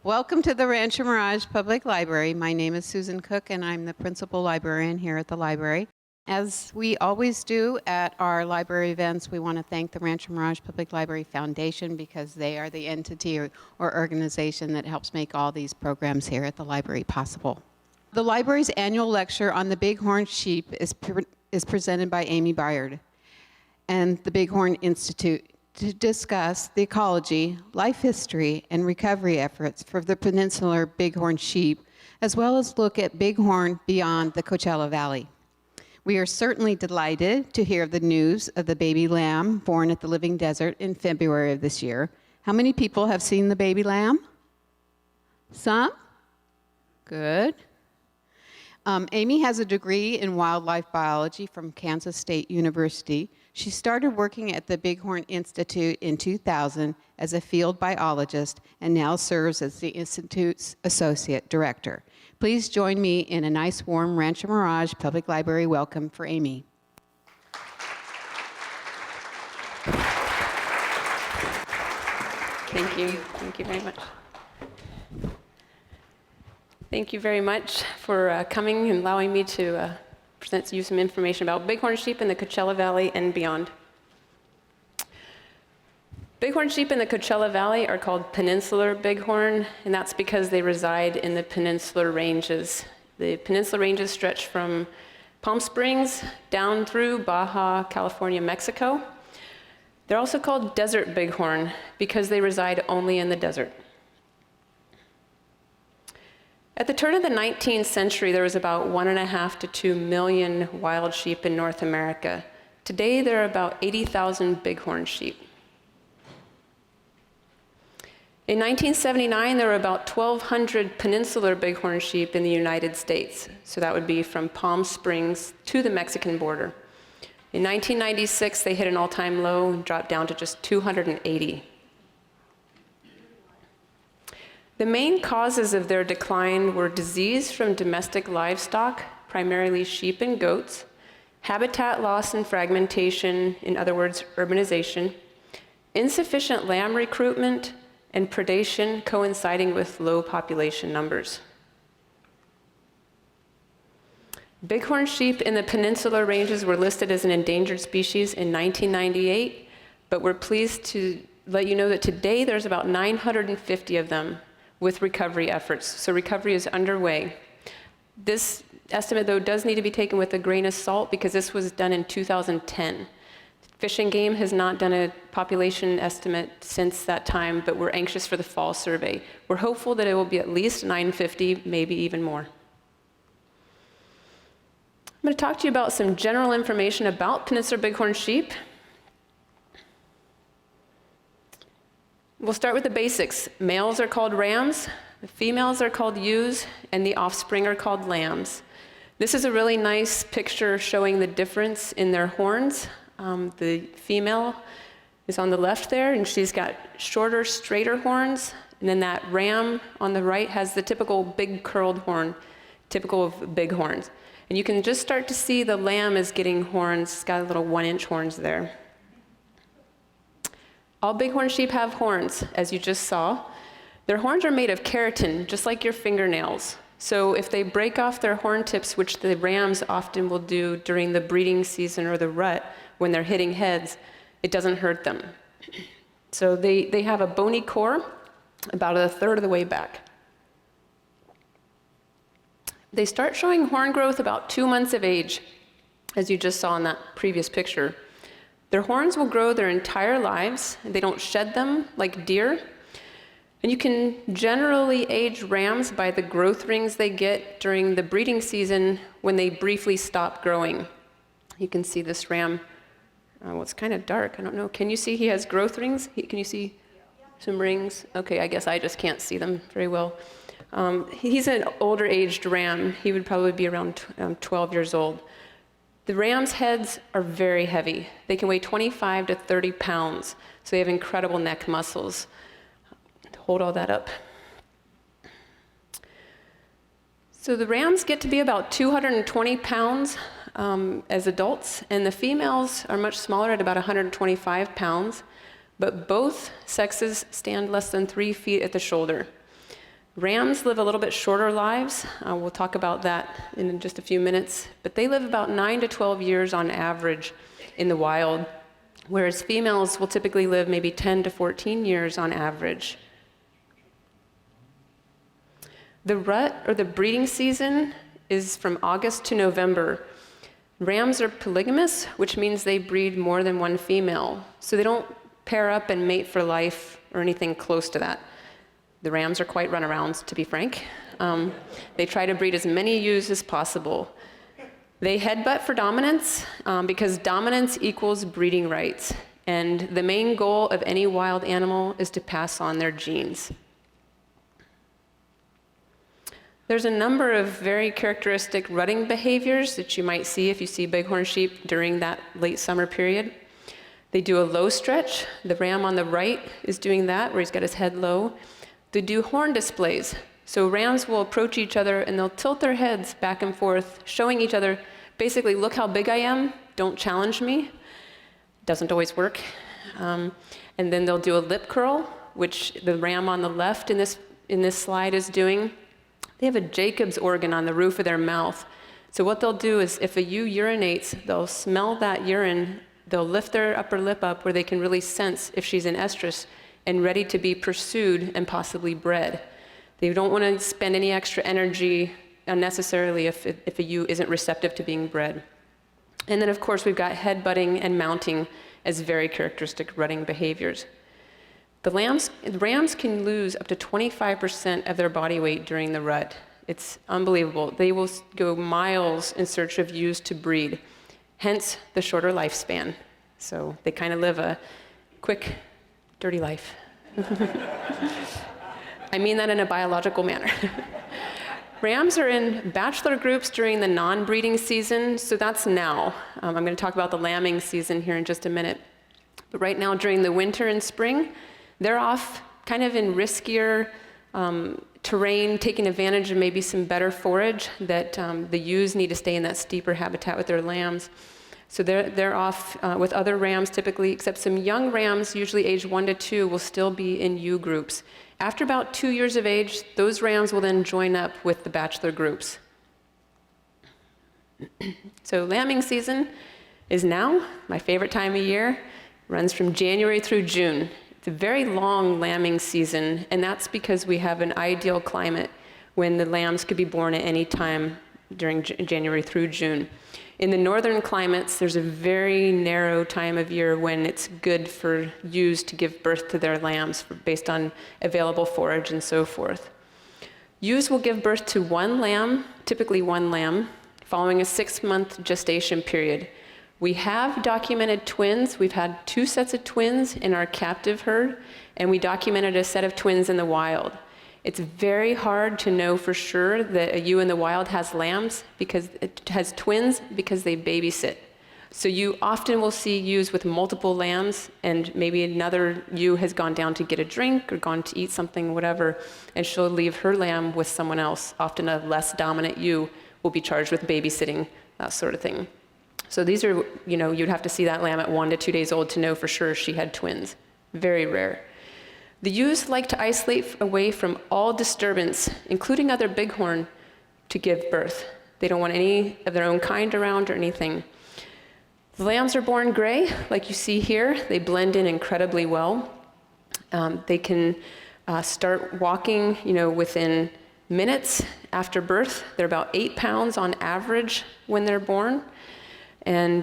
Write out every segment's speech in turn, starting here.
Welcome to the Rancho Mirage Public Library. My name is Susan Cook, and I'm the principal librarian here at the library. As we always do at our library events, we want to thank the Rancho Mirage Public Library Foundation because they are the entity or organization that helps make all these programs here at the library possible. The library's annual lecture on the Bighorn sheep is presented by Aimee Byard and the Bighorn Institute to discuss the ecology, life history, and recovery efforts for the Peninsular Bighorn sheep, as well as look at Bighorn beyond the Coachella Valley. We are certainly delighted to hear the news of the baby lamb born at the Living Desert in February of this year. How many people have seen the baby lamb? Some? Good. Aimee has a degree in wildlife biology from Kansas State University. She started working at the Bighorn Institute in 2000 as a field biologist and now serves as the Institute's associate director. Please join me in a nice, warm Rancho Mirage Public Library welcome for Aimee. Thank you. Thank you very much. Thank you very much for coming and allowing me to present to you some information about bighorn sheep in the Coachella Valley and beyond. Bighorn sheep in the Coachella Valley are called Peninsular Bighorn, and that's because they reside in the Peninsular Ranges. The Peninsular Ranges stretch from Palm Springs down through Baja, California, Mexico. They're also called Desert Bighorn because they reside only in the desert. At the turn of the 19th century, there was about 1.5 to 2 million wild sheep in North America. Today, there are about 80,000 bighorn sheep. In 1979, there were about 1,200 peninsular bighorn sheep in the United States. So that would be from Palm Springs to the Mexican border. In 1996, they hit an all-time low and dropped down to just 280. The main causes of their decline were disease from domestic livestock, primarily sheep and goats, habitat loss and fragmentation, in other words, urbanization, insufficient lamb recruitment, and predation coinciding with low population numbers. Bighorn sheep in the Peninsular Ranges were listed as an endangered species in 1998, but we're pleased to let you know that today there's about 950 of them with recovery efforts. So recovery is underway. This estimate, though, does need to be taken with a grain of salt because this was done in 2010. Fish and Game has not done a population estimate since that time, but we're anxious for the fall survey. We're hopeful that it will be at least 950, maybe even more. I'm going to talk to you about some general information about Peninsular Bighorn sheep. We'll start with the basics. Males are called rams, the females are called ewes, and the offspring are called lambs. This is a really nice picture showing the difference in their horns. The female is on the left there, and she's got shorter, straighter horns, and then that ram on the right has the typical big curled horn, typical of bighorns. And you can just start to see the lamb is getting horns, it's got little 1-inch horns there. All bighorn sheep have horns, as you just saw. Their horns are made of keratin, just like your fingernails. So if they break off their horn tips, which the rams often will do during the breeding season or the rut, when they're hitting heads, it doesn't hurt them. So they have a bony core about 1/3 of the way back. They start showing horn growth about 2 months of age, as you just saw in that previous picture. Their horns will grow their entire lives. They don't shed them like deer. And you can generally age rams by the growth rings they get during the breeding season when they briefly stop growing. You can see this ram, well, it's kind of dark, I don't know. Can you see he has growth rings? Can you see some rings? Okay, I guess I just can't see them very well. He's an older aged ram. He would probably be around 12 years old. The ram's heads are very heavy. They can weigh 25 to 30 pounds, so they have incredible neck muscles. Hold all that up. So the rams get to be about 220 pounds as adults, and the females are much smaller at about 125 pounds, but both sexes stand less than 3 feet at the shoulder. Rams live a little bit shorter lives. We'll talk about that in just a few minutes. But they live about 9 to 12 years on average in the wild, whereas females will typically live maybe 10 to 14 years on average. The rut, or the breeding season, is from August to November. Rams are polygamous, which means they breed more than one female. So they don't pair up and mate for life or anything close to that. The rams are quite runarounds, to be frank. They try to breed as many ewes as possible. They headbutt for dominance because dominance equals breeding rights. And the main goal of any wild animal is to pass on their genes. There's a number of very characteristic rutting behaviors that you might see if you see bighorn sheep during that late summer period. They do a low stretch. The ram on the right is doing that, where he's got his head low. They do horn displays. So rams will approach each other and they'll tilt their heads back and forth, showing each other, basically, look how big I am, don't challenge me. Doesn't always work. And then they'll do a lip curl, which the ram on the left in this slide is doing. They have a Jacob's organ on the roof of their mouth. So what they'll do is, if a ewe urinates, they'll smell that urine, they'll lift their upper lip up where they can really sense if she's in estrus and ready to be pursued and possibly bred. They don't want to spend any extra energy unnecessarily if a ewe isn't receptive to being bred. And then, of course, we've got headbutting and mounting as very characteristic rutting behaviors. The rams can lose up to 25% of their body weight during the rut. It's unbelievable. They will go miles in search of ewes to breed, hence the shorter lifespan. So they kind of live a quick, dirty life. I mean that in a biological manner. Rams are in bachelor groups during the non-breeding season, so that's now. I'm going to talk about the lambing season here in just a minute. But right now, during the winter and spring, they're off kind of in riskier terrain, taking advantage of maybe some better forage that the ewes need to stay in that steeper habitat with their lambs. So they're off with other rams typically, except some young rams, usually age 1 to 2, will still be in ewe groups. After about 2 years of age, those rams will then join up with the bachelor groups. So lambing season is now, my favorite time of year, runs from January through June. It's a very long lambing season, and that's because we have an ideal climate when the lambs could be born at any time during January through June. In the northern climates, there's a very narrow time of year when it's good for ewes to give birth to their lambs based on available forage and so forth. Ewes will give birth to one lamb, typically one lamb, following a 6-month gestation period. We have documented twins. We've had 2 sets of twins in our captive herd, and we documented a set of twins in the wild. It's very hard to know for sure that a ewe in the wild has lambs because it has twins because they babysit. So you often will see ewes with multiple lambs, and maybe another ewe has gone down to get a drink or gone to eat something, whatever, and she'll leave her lamb with someone else. Often a less dominant ewe will be charged with babysitting, that sort of thing. So these are, you'd have to see that lamb at 1 to 2 days old to know for sure she had twins. Very rare. The ewes like to isolate away from all disturbance, including other bighorn, to give birth. They don't want any of their own kind around or anything. The lambs are born gray, like you see here. They blend in incredibly well. They can start walking, within minutes after birth. They're about 8 pounds on average when they're born. And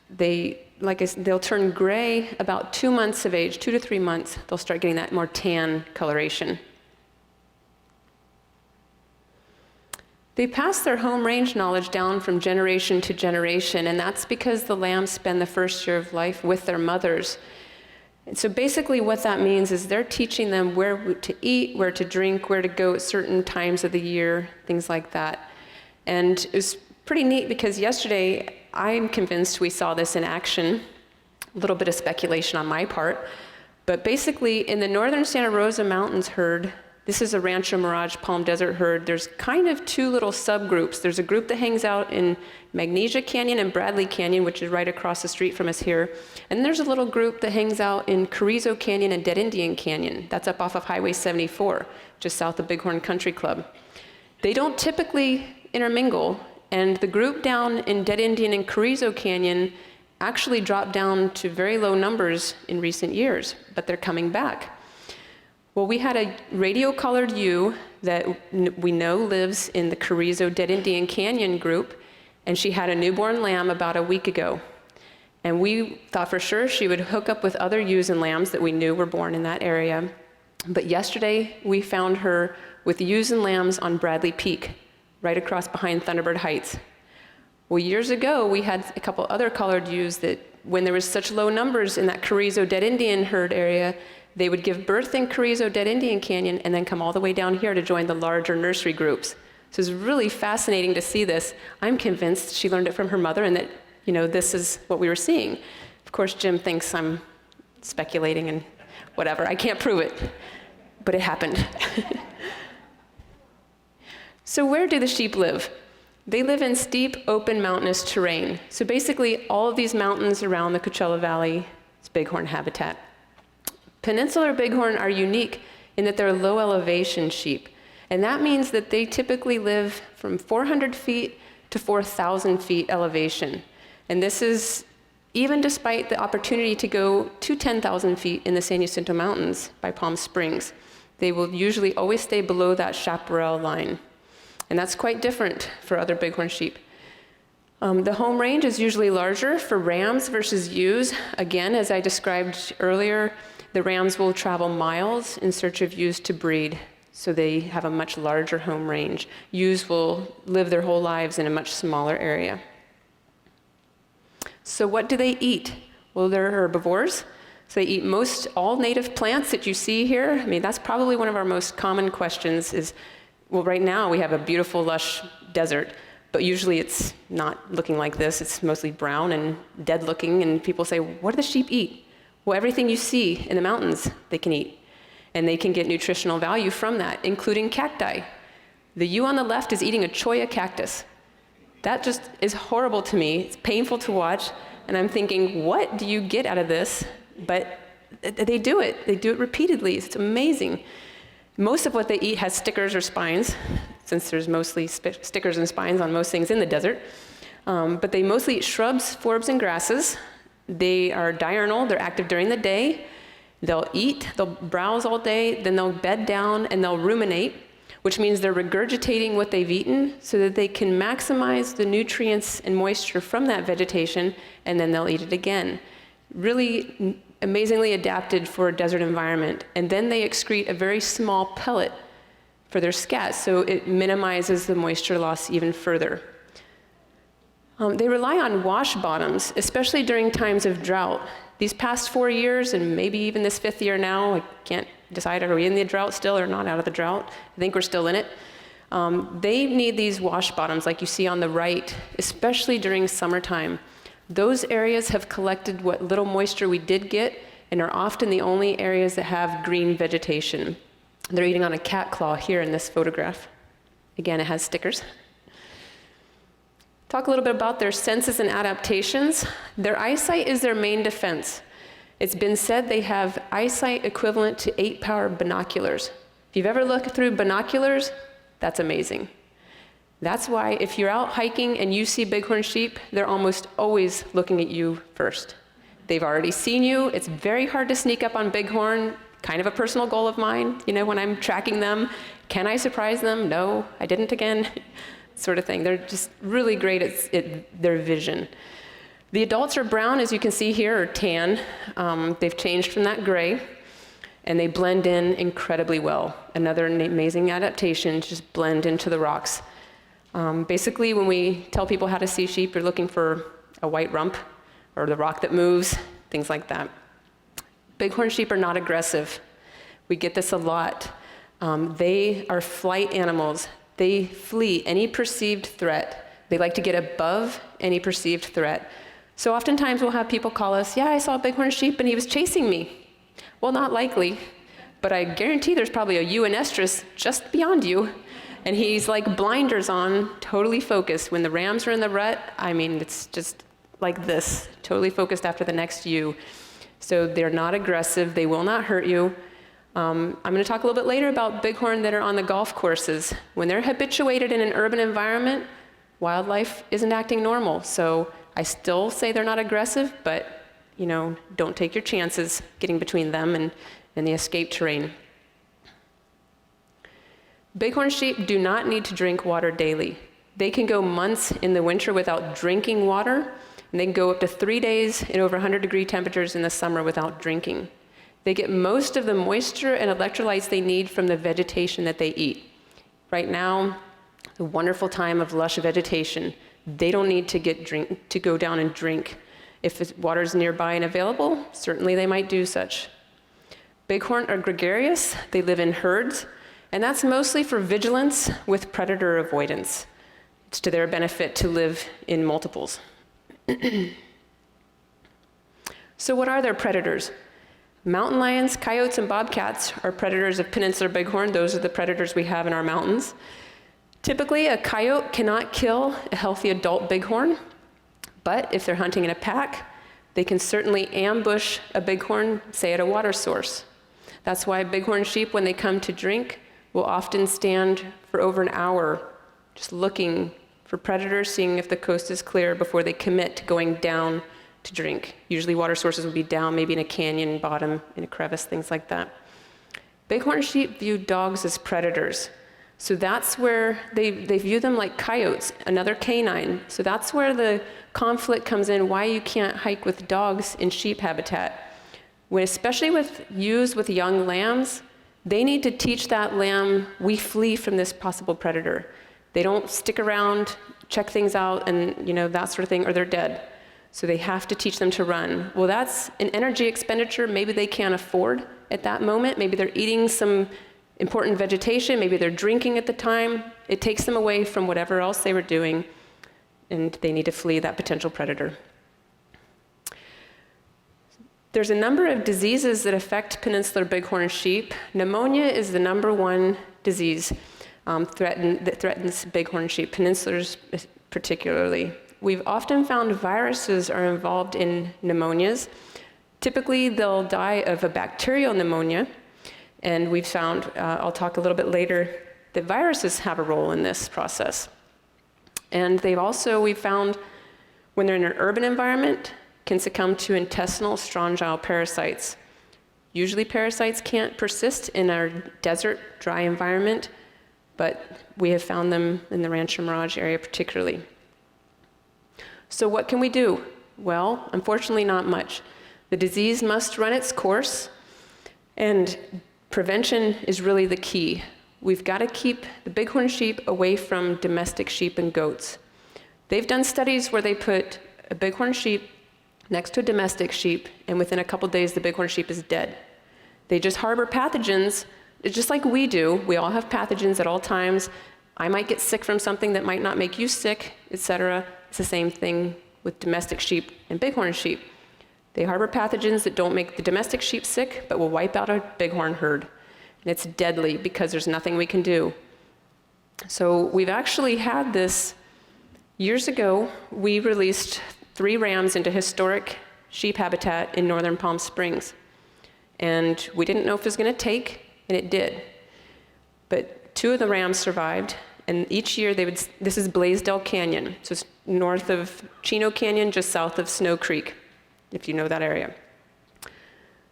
they'll turn gray about 2 months of age, 2 to 3 months. They'll start getting that more tan coloration. They pass their home range knowledge down from generation to generation, and that's because the lambs spend the first year of life with their mothers. And so basically what that means is they're teaching them where to eat, where to drink, where to go at certain times of the year, things like that. And it was pretty neat because yesterday I'm convinced we saw this in action. A little bit of speculation on my part. But basically in the northern Santa Rosa Mountains herd, This is a Rancho Mirage palm desert herd. There's kind of two little subgroups. There's a group that hangs out in Magnesia Canyon and Bradley Canyon, which is right across the street from us here. And there's a little group that hangs out in Carrizo Canyon and Dead Indian Canyon. That's up off of Highway 74, just south of Bighorn Country Club. They don't typically intermingle, and the group down in Dead Indian and Carrizo Canyon actually dropped down to very low numbers in recent years, but they're coming back. Well, we had a radio-collared ewe that we know lives in the Carrizo Dead Indian Canyon group, and she had a newborn lamb about a week ago. And we thought for sure she would hook up with other ewes and lambs that we knew were born in that area. But yesterday, we found her with ewes and lambs on Bradley Peak, right across behind Thunderbird Heights. Well, years ago, we had a couple other collared ewes that, when there was such low numbers in that Carrizo Dead Indian herd area, they would give birth in Carrizo Dead Indian Canyon and then come all the way down here to join the larger nursery groups. So it's really fascinating to see this. I'm convinced she learned it from her mother and that, this is what we were seeing. Of course, Jim thinks I'm speculating and whatever. I can't prove it, but it happened. So where do the sheep live? They live in steep, open, mountainous terrain. So basically, all of these mountains around the Coachella Valley is bighorn habitat. Peninsular bighorn are unique in that they're low elevation sheep. And that means that they typically live from 400 feet to 4,000 feet elevation. And this is even despite the opportunity to go to 10,000 feet in the San Jacinto Mountains by Palm Springs. They will usually always stay below that chaparral line. And that's quite different for other bighorn sheep. The home range is usually larger for rams versus ewes. Again, as I described earlier, the rams will travel miles in search of ewes to breed, so they have a much larger home range. Ewes will live their whole lives in a much smaller area. So what do they eat? Well, they're herbivores. So they eat most all native plants that you see here. I mean, that's probably one of our most common questions is, well, right now we have a beautiful, lush desert, but usually it's not looking like this. It's mostly brown and dead looking, and people say, what do the sheep eat? Well, everything you see in the mountains, they can eat. And they can get nutritional value from that, including cacti. The ewe on the left is eating a cholla cactus. That just is horrible to me. It's painful to watch. And I'm thinking, what do you get out of this? But they do it. They do it repeatedly. It's amazing. Most of what they eat has stickers or spines, since there's mostly stickers and spines on most things in the desert. But they mostly eat shrubs, forbs, and grasses. They are diurnal, they're active during the day. They'll eat, they'll browse all day, then they'll bed down and they'll ruminate, which means they're regurgitating what they've eaten so that they can maximize the nutrients and moisture from that vegetation, and then they'll eat it again. Really amazingly adapted for a desert environment. And then they excrete a very small pellet for their scat, so it minimizes the moisture loss even further. They rely on wash bottoms, especially during times of drought. These past 4 years, and maybe even this 5th year now, I can't decide, are we in the drought still or not out of the drought? I think we're still in it. They need these wash bottoms like you see on the right, especially during summertime. Those areas have collected what little moisture we did get and are often the only areas that have green vegetation. They're eating on a cat claw here in this photograph. Again, it has stickers. Talk a little bit about their senses and adaptations. Their eyesight is their main defense. It's been said they have eyesight equivalent to 8-power binoculars. If you've ever looked through binoculars, that's amazing. That's why if you're out hiking and you see bighorn sheep, they're almost always looking at you first. They've already seen you. It's very hard to sneak up on bighorn, kind of a personal goal of mine, when I'm tracking them. Can I surprise them? No, I didn't again. Sort of thing. They're just really great at their vision. The adults are brown, as you can see here, or tan. They've changed from that gray, and they blend in incredibly well. Another amazing adaptation, just blend into the rocks. Basically, when we tell people how to see sheep, you're looking for a white rump, or the rock that moves, things like that. Bighorn sheep are not aggressive. We get this a lot. They are flight animals. They flee any perceived threat. They like to get above any perceived threat. So oftentimes we'll have people call us, yeah, I saw a bighorn sheep and he was chasing me. Well, not likely. but I guarantee there's probably a ewe and estrus just beyond you. And he's like blinders on, totally focused. When the rams are in the rut, I mean, it's just like this, totally focused after the next ewe. So they're not aggressive, they will not hurt you. I'm gonna talk a little bit later about bighorn that are on the golf courses. When they're habituated in an urban environment, wildlife isn't acting normal. So I still say they're not aggressive, but don't take your chances getting between them and the escape terrain. Bighorn sheep do not need to drink water daily. They can go months in the winter without drinking water, and they can go up to 3 days in over 100-degree temperatures in the summer without drinking. They get most of the moisture and electrolytes they need from the vegetation that they eat. Right now, a wonderful time of lush vegetation. They don't need to go down and drink. If water's nearby and available, certainly they might do such. Bighorn are gregarious. They live in herds. And that's mostly for vigilance with predator avoidance. It's to their benefit to live in multiples. So what are their predators? Mountain lions, coyotes, and bobcats are predators of peninsular bighorn. Those are the predators we have in our mountains. Typically, a coyote cannot kill a healthy adult bighorn, but if they're hunting in a pack, they can certainly ambush a bighorn, say at a water source. That's why bighorn sheep, when they come to drink, will often stand for over an hour just looking for predators, seeing if the coast is clear before they commit to going down to drink. Usually water sources would be down, maybe in a canyon bottom, in a crevice, things like that. Bighorn sheep view dogs as predators. So that's where they view them like coyotes, another canine. So that's where the conflict comes in, why you can't hike with dogs in sheep habitat. When, especially with ewes with young lambs, they need to teach that lamb, we flee from this possible predator. They don't stick around, check things out, and that sort of thing, or they're dead. So they have to teach them to run. Well, that's an energy expenditure maybe they can't afford at that moment. Maybe they're eating some important vegetation, maybe they're drinking at the time. It takes them away from whatever else they were doing, and they need to flee that potential predator. There's a number of diseases that affect peninsular bighorn sheep. Pneumonia is the #1 disease that threatens bighorn sheep, peninsulars particularly. We've often found viruses are involved in pneumonias. Typically, they'll die of a bacterial pneumonia, and we've found, I'll talk a little bit later, that viruses have a role in this process. And we've found when they're in an urban environment, can succumb to intestinal strongyle parasites. Usually parasites can't persist in our desert, dry environment, but we have found them in the Rancho Mirage area particularly. So what can we do? Well, unfortunately not much. The disease must run its course, and prevention is really the key. We've got to keep the bighorn sheep away from domestic sheep and goats. They've done studies where they put a bighorn sheep next to a domestic sheep, and within a couple days, the bighorn sheep is dead. They just harbor pathogens, just like we do. We all have pathogens at all times. I might get sick from something that might not make you sick, etc. It's the same thing with domestic sheep and bighorn sheep. They harbor pathogens that don't make the domestic sheep sick, but will wipe out a bighorn herd. And it's deadly because there's nothing we can do. So we've actually had this. Years ago, we released 3 rams into historic sheep habitat in northern Palm Springs. And we didn't know if it was going to take, and it did. But 2 of the rams survived, and each year this is Blaisdell Canyon, so it's north of Chino Canyon, just south of Snow Creek, if you know that area.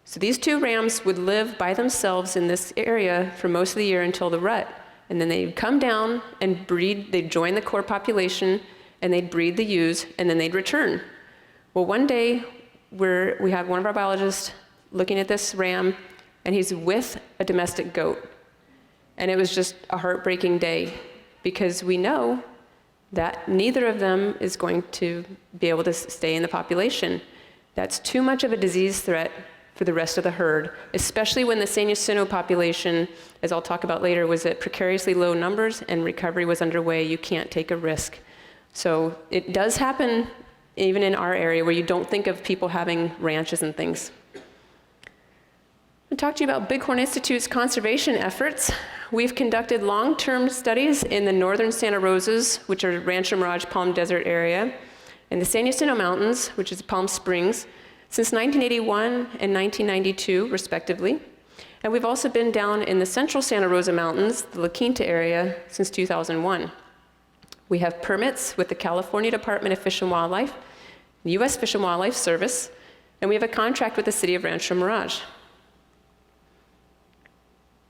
So these 2 rams would live by themselves in this area for most of the year until the rut. And then they'd come down and breed, they'd join the core population, and they'd breed the ewes, and then they'd return. Well, one day, we have one of our biologists looking at this ram, and he's with a domestic goat. And it was just a heartbreaking day, because we know that neither of them is going to be able to stay in the population. That's too much of a disease threat for the rest of the herd, especially when the San Jacinto population, as I'll talk about later, was at precariously low numbers and recovery was underway. You can't take a risk. So it does happen even in our area where you don't think of people having ranches and things. I'll talk to you about Bighorn Institute's conservation efforts. We've conducted long-term studies in the northern Santa Rosas, which are Rancho Mirage Palm Desert area, and the San Jacinto Mountains, which is Palm Springs, since 1981 and 1992, respectively. And we've also been down in the central Santa Rosa Mountains, the La Quinta area, since 2001. We have permits with the California Department of Fish and Wildlife, the U.S. Fish and Wildlife Service, and we have a contract with the city of Rancho Mirage.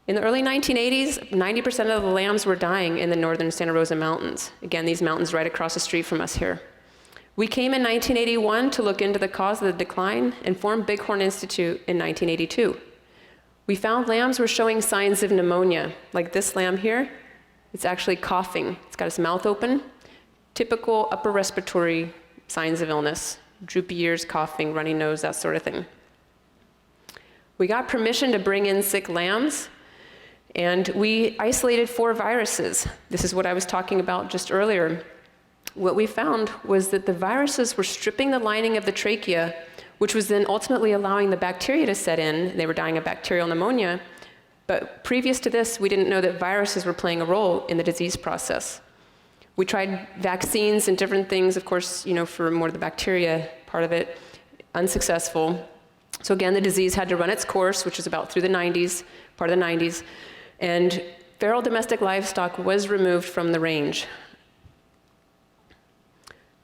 In the early 1980s, 90% of the lambs were dying in the northern Santa Rosa Mountains. Again, these mountains right across the street from us here. We came in 1981 to look into the cause of the decline and formed Bighorn Institute in 1982. We found lambs were showing signs of pneumonia, like this lamb here. It's actually coughing. It's got its mouth open. Typical upper respiratory signs of illness. Droopy ears, coughing, runny nose, that sort of thing. We got permission to bring in sick lambs, and we isolated 4 viruses. This is what I was talking about just earlier. What we found was that the viruses were stripping the lining of the trachea, which was then ultimately allowing the bacteria to set in. They were dying of bacterial pneumonia. But previous to this, we didn't know that viruses were playing a role in the disease process. We tried vaccines and different things, of course, for more of the bacteria part of it, unsuccessful. So again, the disease had to run its course, which was about through the 90s, part of the 90s. And feral domestic livestock was removed from the range.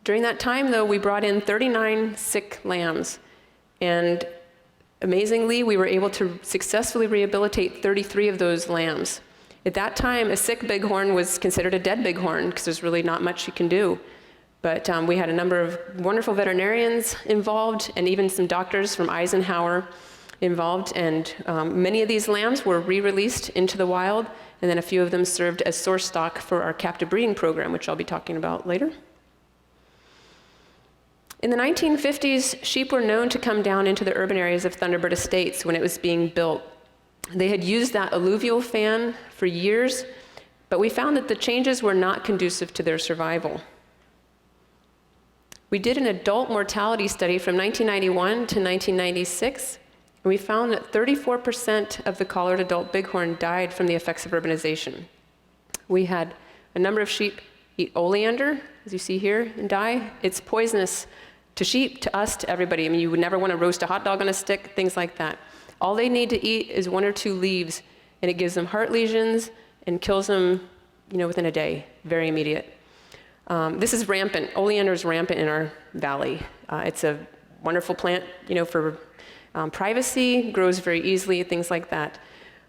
During that time, though, we brought in 39 sick lambs. And amazingly, we were able to successfully rehabilitate 33 of those lambs. At that time, a sick bighorn was considered a dead bighorn because there's really not much you can do. But we had a number of wonderful veterinarians involved and even some doctors from Eisenhower involved. And many of these lambs were re-released into the wild, and then a few of them served as source stock for our captive breeding program, which I'll be talking about later. In the 1950s, sheep were known to come down into the urban areas of Thunderbird Estates when it was being built. They had used that alluvial fan for years, but we found that the changes were not conducive to their survival. We did an adult mortality study from 1991 to 1996, and we found that 34% of the collared adult bighorn died from the effects of urbanization. We had a number of sheep eat oleander, as you see here, and die. It's poisonous to sheep, to us, to everybody. I mean, you would never want to roast a hot dog on a stick, things like that. All they need to eat is 1 or 2 leaves, and it gives them heart lesions and kills them, within a day, very immediate. This is rampant. Oleander is rampant in our valley. It's a wonderful plant, for privacy, grows very easily, things like that.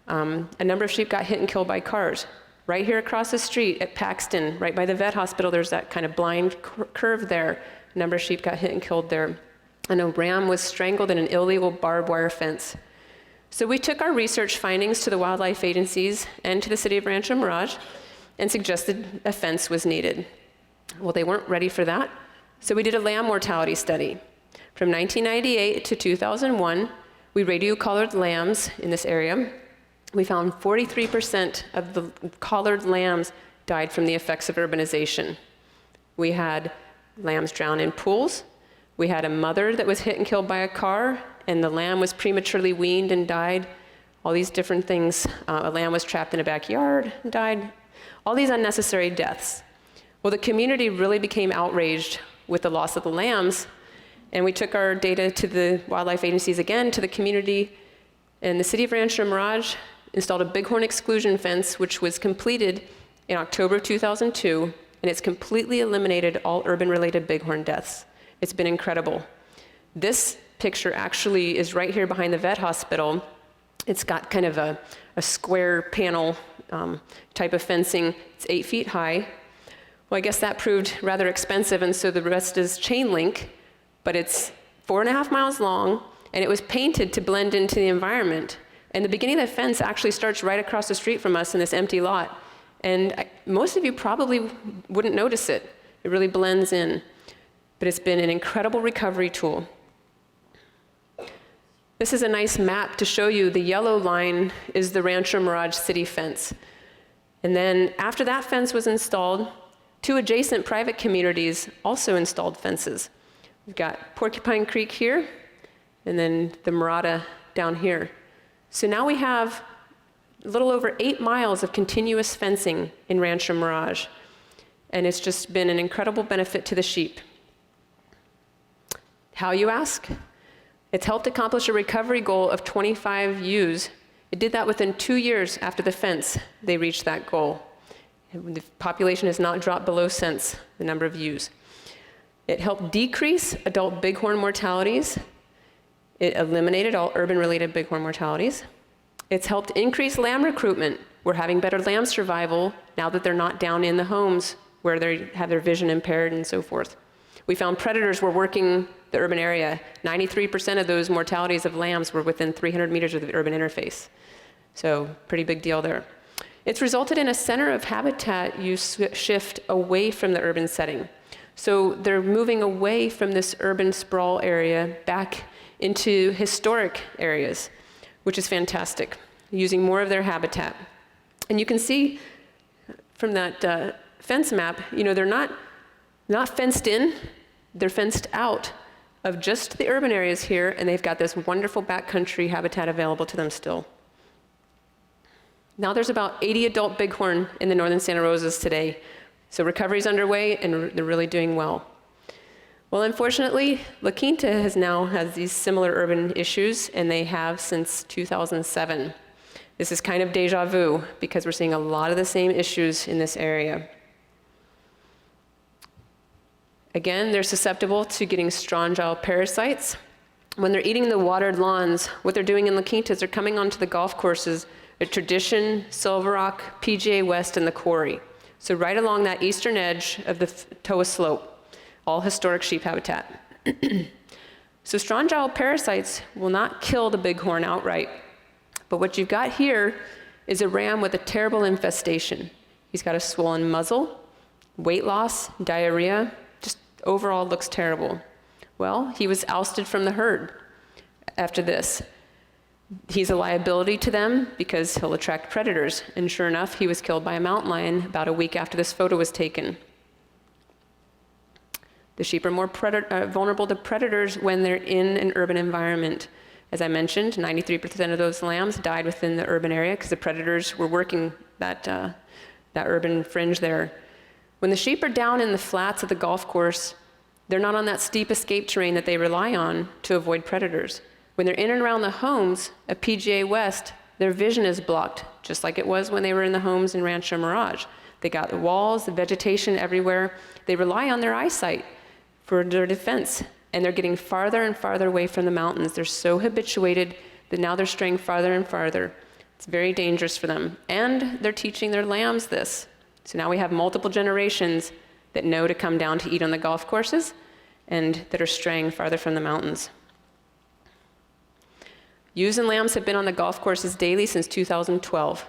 A number of sheep got hit and killed by cars. Right here across the street at Paxton, right by the vet hospital, there's that kind of blind curve there. A number of sheep got hit and killed there. And a ram was strangled in an illegal barbed wire fence. So we took our research findings to the wildlife agencies and to the city of Rancho Mirage and suggested a fence was needed. Well, they weren't ready for that, so we did a lamb mortality study. From 1998 to 2001, we radio-collared lambs in this area. We found 43% of the collared lambs died from the effects of urbanization. We had lambs drown in pools. We had a mother that was hit and killed by a car, and the lamb was prematurely weaned and died. All these different things. A lamb was trapped in a backyard and died. All these unnecessary deaths. Well, the community really became outraged with the loss of the lambs, and we took our data to the wildlife agencies again, to the community, and the city of Rancho Mirage installed a bighorn exclusion fence, which was completed in October of 2002, and it's completely eliminated all urban-related bighorn deaths. It's been incredible. This picture actually is right here behind the vet hospital. It's got kind of a square panel type of fencing. It's 8 feet high. Well, I guess that proved rather expensive, and so the rest is chain link, but it's 4.5 miles long, and it was painted to blend into the environment. And the beginning of the fence actually starts right across the street from us in this empty lot. And most of you probably wouldn't notice it. It really blends in. But it's been an incredible recovery tool. This is a nice map to show you the yellow line is the Rancho Mirage city fence. And then after that fence was installed, 2 adjacent private communities also installed fences. We've got Porcupine Creek here, and then the Mirada down here. So now we have a little over 8 miles of continuous fencing in Rancho Mirage, and it's just been an incredible benefit to the sheep. How, you ask? It's helped accomplish a recovery goal of 25 ewes. It did that within 2 years after the fence, they reached that goal. The population has not dropped below since, the number of ewes. It helped decrease adult bighorn mortalities. It eliminated all urban-related bighorn mortalities. It's helped increase lamb recruitment. We're having better lamb survival now that they're not down in the homes where they have their vision impaired and so forth. We found predators were working the urban area. 93% of those mortalities of lambs were within 300 meters of the urban interface. So pretty big deal there. It's resulted in a center of habitat use shift away from the urban setting. So they're moving away from this urban sprawl area back into historic areas, which is fantastic, using more of their habitat. And you can see from that fence map, they're not fenced in, they're fenced out of just the urban areas here, and they've got this wonderful backcountry habitat available to them still. Now there's about 80 adult bighorn in the northern Santa Rosas today. So recovery's underway, and they're really doing well. Well, unfortunately, La Quinta has these similar urban issues, and they have since 2007. This is kind of deja vu, because we're seeing a lot of the same issues in this area. Again, they're susceptible to getting strongyle parasites. When they're eating the watered lawns, what they're doing in La Quinta is they're coming onto the golf courses at Tradition, Silver Rock, PGA West, and the Quarry. So right along that eastern edge of the Toa Slope, all historic sheep habitat. So strongyle parasites will not kill the bighorn outright. But what you've got here is a ram with a terrible infestation. He's got a swollen muzzle, weight loss, diarrhea, just overall looks terrible. Well, he was ousted from the herd after this. He's a liability to them because he'll attract predators. And sure enough, he was killed by a mountain lion about a week after this photo was taken. The sheep are more vulnerable to predators when they're in an urban environment. As I mentioned, 93% of those lambs died within the urban area because the predators were working that urban fringe there. When the sheep are down in the flats of the golf course, they're not on that steep escape terrain that they rely on to avoid predators. When they're in and around the homes at PGA West, their vision is blocked, just like it was when they were in the homes in Rancho Mirage. They got the walls, the vegetation everywhere. They rely on their eyesight for their defense, and they're getting farther and farther away from the mountains. They're so habituated that now they're straying farther and farther. It's very dangerous for them. And they're teaching their lambs this. So now we have multiple generations that know to come down to eat on the golf courses and that are straying farther from the mountains. Ewes and lambs have been on the golf courses daily since 2012.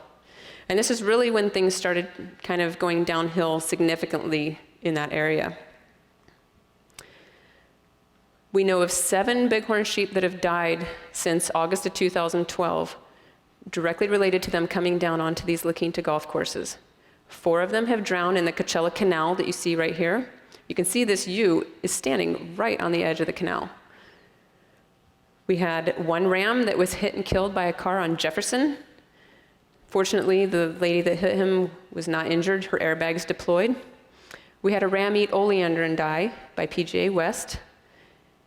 And this is really when things started kind of going downhill significantly in that area. We know of 7 bighorn sheep that have died since August of 2012, directly related to them coming down onto these La Quinta golf courses. 4 of them have drowned in the Coachella Canal that you see right here. You can see this ewe is standing right on the edge of the canal. We had 1 ram that was hit and killed by a car on Jefferson. Fortunately, the lady that hit him was not injured. Her airbags deployed. We had a ram eat oleander and die by PGA West.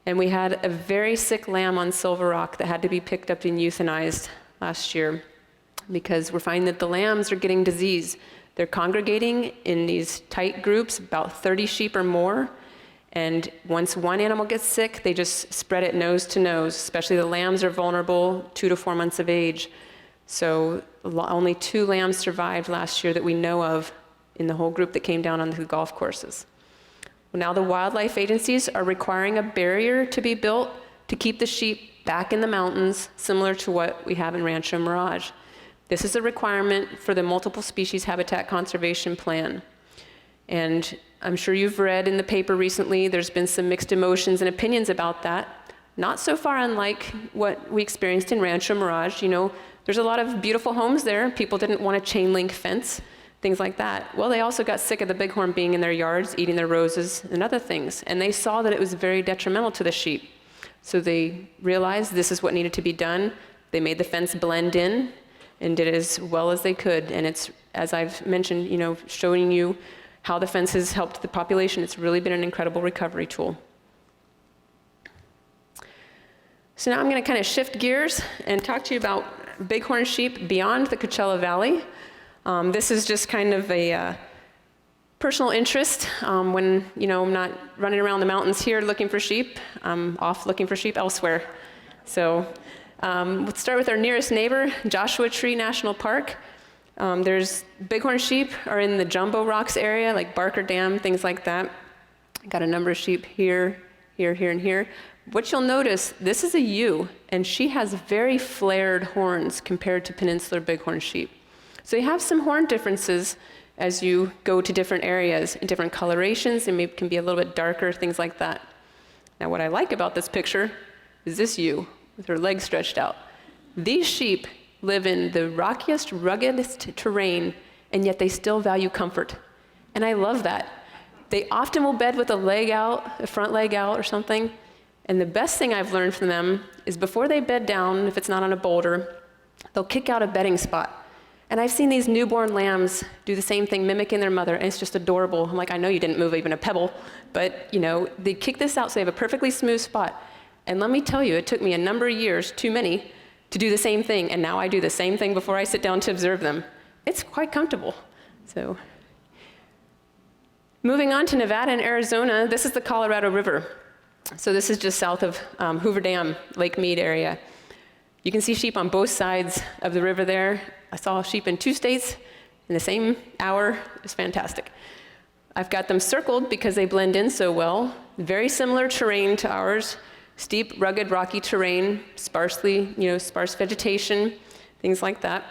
And we had a very sick lamb on Silver Rock that had to be picked up and euthanized last year because we're finding that the lambs are getting disease. They're congregating in these tight groups, about 30 sheep or more. And once one animal gets sick, they just spread it nose to nose, especially the lambs are vulnerable, 2 to 4 months of age. So only 2 lambs survived last year that we know of in the whole group that came down onto the golf courses. Well, now the wildlife agencies are requiring a barrier to be built to keep the sheep back in the mountains, similar to what we have in Rancho Mirage. This is a requirement for the Multiple Species Habitat Conservation Plan. And I'm sure you've read in the paper recently, there's been some mixed emotions and opinions about that. Not so far unlike what we experienced in Rancho Mirage. There's a lot of beautiful homes there. People didn't want a chain link fence, things like that. Well, they also got sick of the bighorn being in their yards, eating their roses and other things. And they saw that it was very detrimental to the sheep. So they realized this is what needed to be done. They made the fence blend in and did it as well as they could. And it's, as I've mentioned, showing you how the fence has helped the population. It's really been an incredible recovery tool. So now I'm going to kind of shift gears and talk to you about bighorn sheep beyond the Coachella Valley. This is just kind of a personal interest. When I'm not running around the mountains here looking for sheep, I'm off looking for sheep elsewhere. So let's start with our nearest neighbor, Joshua Tree National Park. There's bighorn sheep are in the Jumbo Rocks area, like Barker Dam, things like that. Got a number of sheep here, here, here, and here. What you'll notice, this is a ewe, and she has very flared horns compared to peninsular bighorn sheep. So you have some horn differences as you go to different areas in different colorations, and maybe can be a little bit darker, things like that. Now what I like about this picture is this ewe with her legs stretched out. These sheep live in the rockiest, ruggedest terrain, and yet they still value comfort. And I love that. They often will bed with a leg out, a front leg out or something. And the best thing I've learned from them is before they bed down, if it's not on a boulder, they'll kick out a bedding spot. And I've seen these newborn lambs do the same thing, mimicking their mother, and it's just adorable. I'm like, I know you didn't move even a pebble, but they kick this out so they have a perfectly smooth spot. And let me tell you, it took me a number of years, too many, to do the same thing, and now I do the same thing before I sit down to observe them. It's quite comfortable. So, moving on to Nevada and Arizona, this is the Colorado River. So this is just south of Hoover Dam, Lake Mead area. You can see sheep on both sides of the river there. I saw sheep in 2 states in the same hour. It's fantastic. I've got them circled because they blend in so well. Very similar terrain to ours. Steep, rugged, rocky terrain, sparse vegetation, things like that.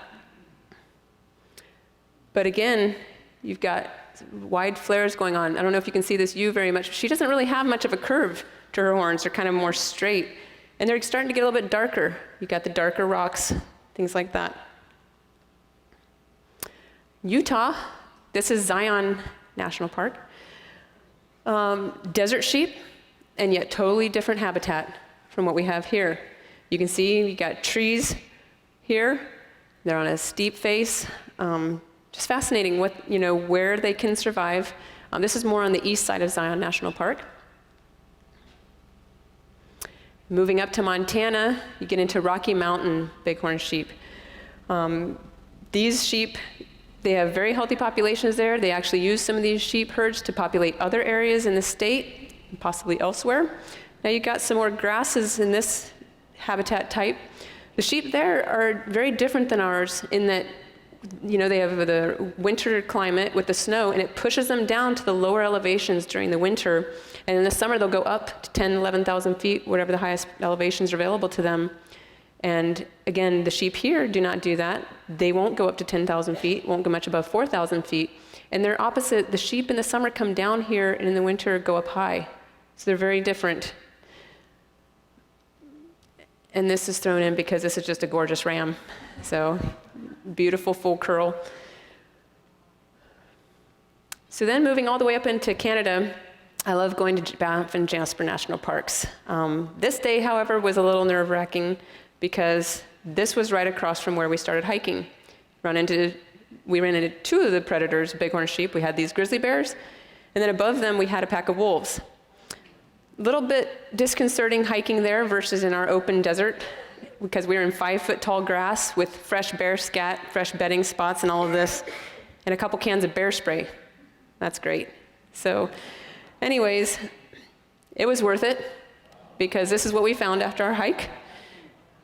But again, you've got wide flares going on. I don't know if you can see this ewe very much. She doesn't really have much of a curve to her horns. They're kind of more straight. And they're starting to get a little bit darker. You've got the darker rocks, things like that. Utah, this is Zion National Park. Desert sheep, and yet totally different habitat from what we have here. You can see you got trees here. They're on a steep face. Just fascinating where they can survive. This is more on the east side of Zion National Park. Moving up to Montana, you get into Rocky Mountain bighorn sheep. These sheep, they have very healthy populations there. They actually use some of these sheep herds to populate other areas in the state, and possibly elsewhere. Now you've got some more grasses in this habitat type. The sheep there are very different than ours in that they have the winter climate with the snow, and it pushes them down to the lower elevations during the winter. And in the summer, they'll go up to 10, 11,000 feet, whatever the highest elevations are available to them. And again, the sheep here do not do that. They won't go up to 10,000 feet, won't go much above 4,000 feet. And they're opposite. The sheep in the summer come down here, and in the winter go up high. So they're very different. And this is thrown in because this is just a gorgeous ram. So beautiful full curl. So then moving all the way up into Canada, I love going to Banff and Jasper National Parks. This day, however, was a little nerve-wracking because this was right across from where we started hiking. We ran into 2 of the predators, bighorn sheep. We had these grizzly bears, and then above them we had a pack of wolves. A little bit disconcerting hiking there versus in our open desert, because we were in 5-foot tall grass with fresh bear scat, fresh bedding spots and all of this, and a couple cans of bear spray. That's great. So anyways, it was worth it because this is what we found after our hike.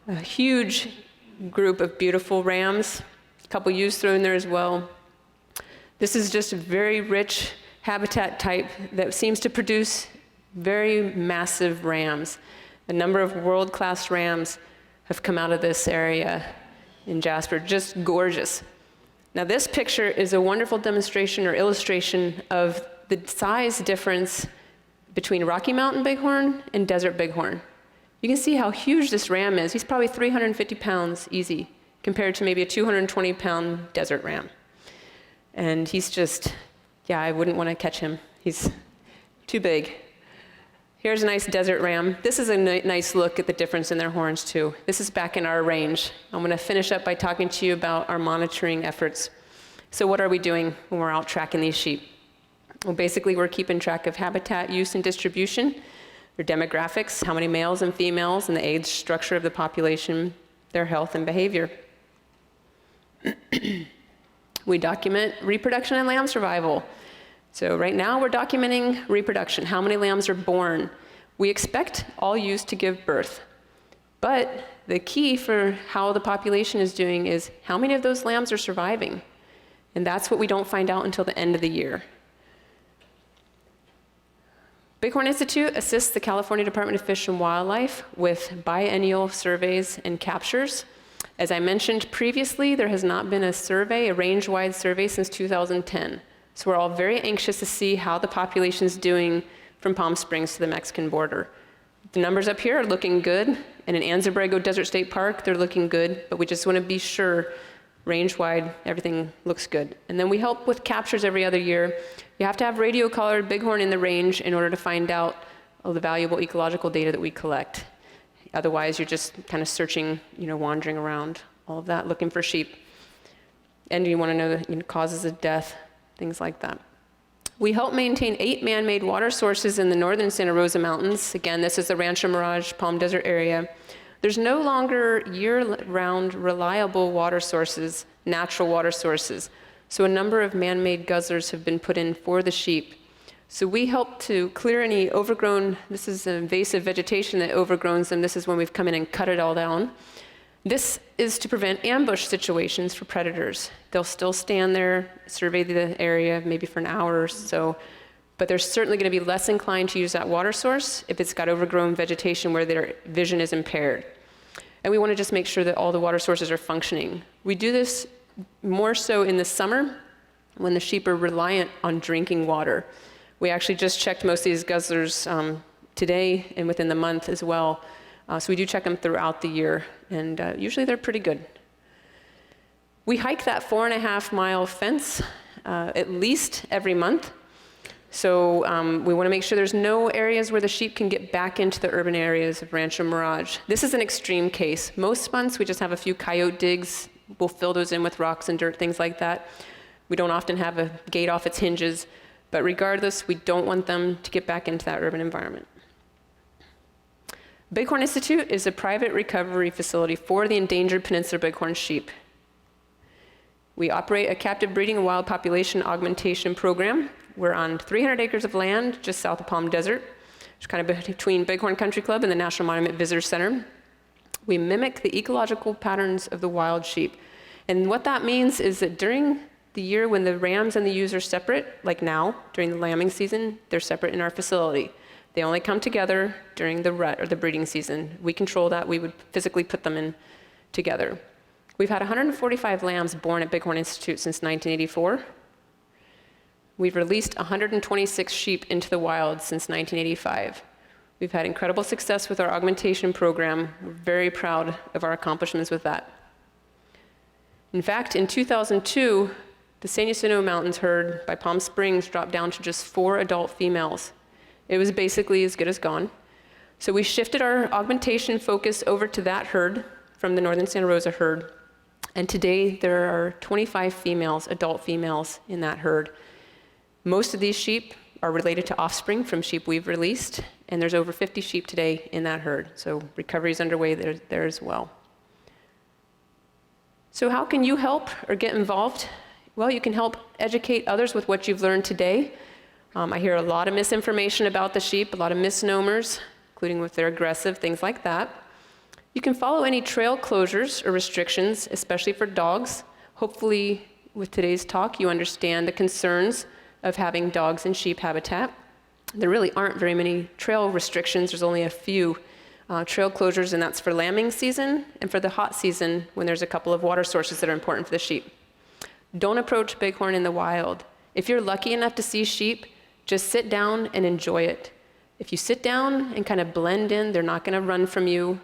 A huge group of beautiful rams, a couple ewes thrown there as well. This is just a very rich habitat type that seems to produce very massive rams. A number of world-class rams have come out of this area in Jasper, just gorgeous. Now this picture is a wonderful demonstration or illustration of the size difference between Rocky Mountain bighorn and desert bighorn. You can see how huge this ram is. He's probably 350 pounds easy compared to maybe a 220-pound desert ram. And he's just, I wouldn't want to catch him. He's too big. Here's a nice desert ram. This is a nice look at the difference in their horns too. This is back in our range. I'm gonna finish up by talking to you about our monitoring efforts. So what are we doing when we're out tracking these sheep? Well, basically we're keeping track of habitat use and distribution, their demographics, how many males and females, and the age structure of the population, their health and behavior. We document reproduction and lamb survival. So right now we're documenting reproduction, how many lambs are born. We expect all ewes to give birth. But the key for how the population is doing is how many of those lambs are surviving. And that's what we don't find out until the end of the year. Bighorn Institute assists the California Department of Fish and Wildlife with biennial surveys and captures. As I mentioned previously, there has not been a survey, a range-wide survey, since 2010. So we're all very anxious to see how the population is doing from Palm Springs to the Mexican border. The numbers up here are looking good, and in Anza-Borrego Desert State Park, they're looking good, but we just want to be sure, range-wide, everything looks good. And then we help with captures every other year. You have to have radio-collared bighorn in the range in order to find out all the valuable ecological data that we collect. Otherwise, you're just kind of searching, wandering around, all of that, looking for sheep. And you want to know the causes of death, things like that. We help maintain 8 man-made water sources in the northern Santa Rosa Mountains. Again, this is the Rancho Mirage Palm Desert area. There's no longer year-round reliable water sources, natural water sources. So a number of man-made guzzlers have been put in for the sheep. So we help to clear any overgrown, this is invasive vegetation that overgrows them. This is when we've come in and cut it all down. This is to prevent ambush situations for predators. They'll still stand there, survey the area, maybe for an hour or so, but they're certainly going to be less inclined to use that water source if it's got overgrown vegetation where their vision is impaired. And we want to just make sure that all the water sources are functioning. We do this more so in the summer when the sheep are reliant on drinking water. We actually just checked most of these guzzlers today and within the month as well. So we do check them throughout the year, and usually they're pretty good. We hike that 4.5-mile fence at least every month. So we want to make sure there's no areas where the sheep can get back into the urban areas of Rancho Mirage. This is an extreme case. Most months we just have a few coyote digs. We'll fill those in with rocks and dirt, things like that. We don't often have a gate off its hinges, but regardless, we don't want them to get back into that urban environment. Bighorn Institute is a private recovery facility for the endangered Peninsular bighorn sheep. We operate a captive breeding and wild population augmentation program. We're on 300 acres of land just south of Palm Desert, which is kind of between Bighorn Country Club and the National Monument Visitor Center. We mimic the ecological patterns of the wild sheep. And what that means is that during the year when the rams and the ewes are separate, like now, during the lambing season, they're separate in our facility. They only come together during the rut or the breeding season. We control that. We would physically put them in together. We've had 145 lambs born at Bighorn Institute since 1984. We've released 126 sheep into the wild since 1985. We've had incredible success with our augmentation program. We're very proud of our accomplishments with that. In fact, in 2002, the San Jacinto Mountains herd by Palm Springs dropped down to just 4 adult females. It was basically as good as gone. So we shifted our augmentation focus over to that herd from the northern Santa Rosa herd. And today there are 25 females, adult females in that herd. Most of these sheep are related to offspring from sheep we've released, and there's over 50 sheep today in that herd. So recovery is underway there as well. So how can you help or get involved? Well, you can help educate others with what you've learned today. I hear a lot of misinformation about the sheep, a lot of misnomers, including if they're aggressive, things like that. You can follow any trail closures or restrictions, especially for dogs. Hopefully, with today's talk, you understand the concerns of having dogs in sheep habitat. There really aren't very many trail restrictions. There's only a few trail closures, and that's for lambing season and for the hot season when there's a couple of water sources that are important for the sheep. Don't approach bighorn in the wild. If you're lucky enough to see sheep, just sit down and enjoy it. If you sit down and kind of blend in, they're not going to run from you,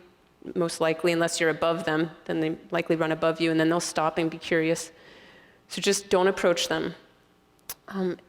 most likely, unless you're above them. Then they likely run above you, and then they'll stop and be curious. So just don't approach them.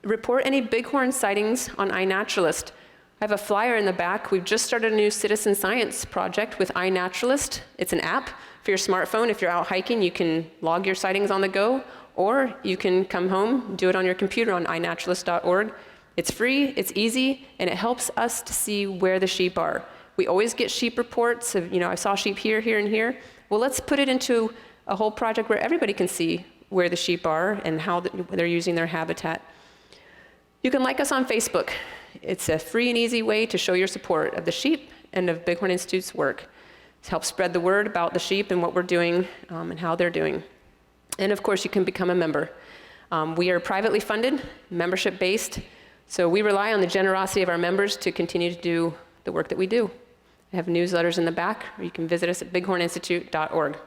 Report any bighorn sightings on iNaturalist. I have a flyer in the back. We've just started a new citizen science project with iNaturalist. It's an app for your smartphone. If you're out hiking, you can log your sightings on the go, or you can come home, do it on your computer on inaturalist.org. It's free, it's easy, and it helps us to see where the sheep are. We always get sheep reports of, I saw sheep here, here, and here. Well, let's put it into a whole project where everybody can see where the sheep are and how they're using their habitat. You can like us on Facebook. It's a free and easy way to show your support of the sheep and of Bighorn Institute's work. To help spread the word about the sheep and what we're doing and how they're doing. And of course, you can become a member. We are privately funded, membership-based, so we rely on the generosity of our members to continue to do the work that we do. I have newsletters in the back, or you can visit us at bighorninstitute.org.